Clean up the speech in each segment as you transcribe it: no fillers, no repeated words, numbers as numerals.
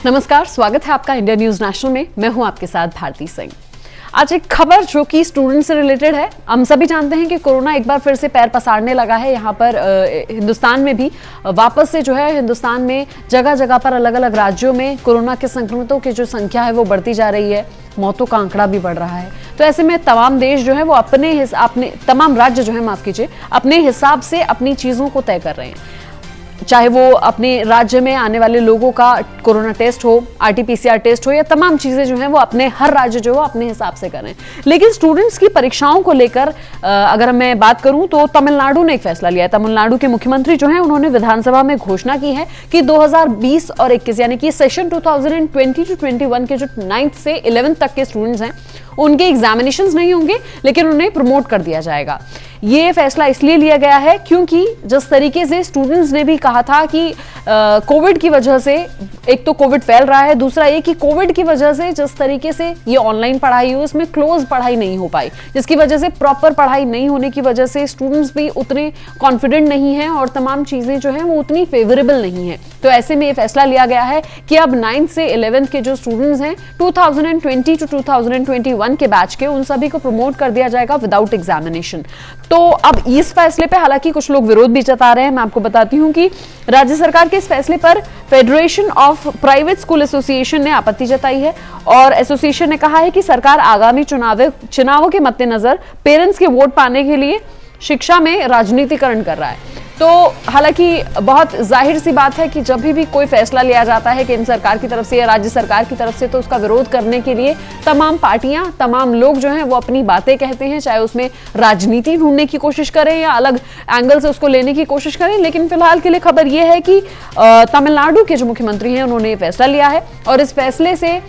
नमस्कार, स्वागत है आपका इंडिया न्यूज नेशनल में। मैं हूं आपके साथ भारती सिंह। आज एक खबर जो कि स्टूडेंट से रिलेटेड है। हम सभी जानते हैं कि कोरोना एक बार फिर से पैर पसारने लगा है यहाँ पर हिंदुस्तान में भी। वापस से जो है हिंदुस्तान में जगह जगह पर अलग अलग राज्यों में कोरोना के संक्रमितों की जो संख्या है वो बढ़ती जा रही है, मौतों का आंकड़ा भी बढ़ रहा है। तो ऐसे में तमाम देश जो है वो अपने तमाम राज्य जो है माफ कीजिए अपने हिसाब से अपनी चीजों को तय कर रहे हैं, चाहे वो अपने राज्य में आने वाले लोगों का कोरोना टेस्ट हो, आरटीपीसीआर टेस्ट हो, या तमाम चीजें जो हैं वो अपने हर राज्य जो है अपने हिसाब से करें। लेकिन स्टूडेंट्स की परीक्षाओं को लेकर अगर मैं बात करूं तो तमिलनाडु ने एक फैसला लिया है। तमिलनाडु के मुख्यमंत्री जो हैं उन्होंने विधानसभा में घोषणा की है कि 2020 और 21 यानी कि सेशन 2020 टू 21 के जो 9th से 11th तक के स्टूडेंट्स हैं उनके एग्जामिनेशंस नहीं होंगे, लेकिन उन्हें प्रमोट कर दिया जाएगा। ये फैसला इसलिए लिया गया है क्योंकि जिस तरीके से स्टूडेंट्स ने भी कहा था कि कोविड की वजह से एक तो कोविड फैल रहा है, दूसरा ये कि कोविड की वजह से जिस तरीके से ये ऑनलाइन पढ़ाई हुई उसमें क्लोज पढ़ाई नहीं हो पाई, जिसकी वजह से प्रॉपर पढ़ाई नहीं होने की वजह से स्टूडेंट्स भी उतने कॉन्फिडेंट नहीं है और तमाम चीजें जो है वो उतनी फेवरेबल नहीं है। तो ऐसे में ये फैसला लिया गया है कि अब 9th से 11th के जो स्टूडेंट्स हैं 2020 टू 2021 के बैच के, उन सभी को प्रमोट कर दिया जाएगा विदाउट एग्जामिनेशन। तो अब इस फैसले पे हालांकि कुछ लोग विरोध भी जता रहे हैं। मैं आपको बताती हूं कि राज्य सरकार के इस फैसले पर federation of private school association ने आपत्ति जताई है और एसोसिएशन ने कहा है कि सरकार आगामी चुनावों के मद्देनजर पेरेंट्स के वोट पाने के लिए शिक्षा में राजनीतिकरण कर रहा है। तो हालांकि बहुत जाहिर सी बात है कि जब भी कोई फैसला लिया जाता है केंद्र सरकार की तरफ से या राज्य सरकार की तरफ से, तो उसका विरोध करने के लिए तमाम पार्टियां, तमाम लोग जो हैं वो अपनी बातें कहते हैं, चाहे उसमें राजनीति ढूंढने की कोशिश करें या अलग एंगल से उसको लेने की कोशिश करें। लेकिन फिलहाल के लिए खबर यह है कि तमिलनाडु के जो मुख्यमंत्री हैं उन्होंने ये फैसला लिया है और इस फैसले से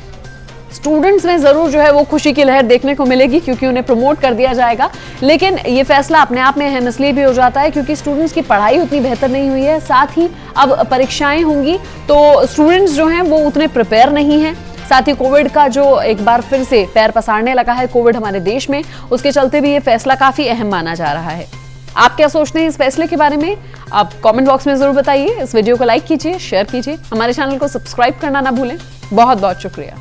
स्टूडेंट्स में जरूर जो है वो खुशी की लहर देखने को मिलेगी क्योंकि उन्हें प्रमोट कर दिया जाएगा। लेकिन ये फैसला अपने आप में अहम इसलिए भी हो जाता है क्योंकि स्टूडेंट्स की पढ़ाई उतनी बेहतर नहीं हुई है, साथ ही अब परीक्षाएं होंगी तो स्टूडेंट्स जो हैं वो उतने प्रिपेयर नहीं हैं। साथ ही कोविड का जो एक बार फिर से पैर पसारने लगा है कोविड हमारे देश में, उसके चलते भी ये फैसला काफी अहम माना जा रहा है। आप क्या सोचते हैं इस फैसले के बारे में? आप कमेंट बॉक्स में जरूर बताइए। इस वीडियो को लाइक कीजिए, शेयर कीजिए, हमारे चैनल को सब्सक्राइब करना ना भूलें। बहुत बहुत शुक्रिया।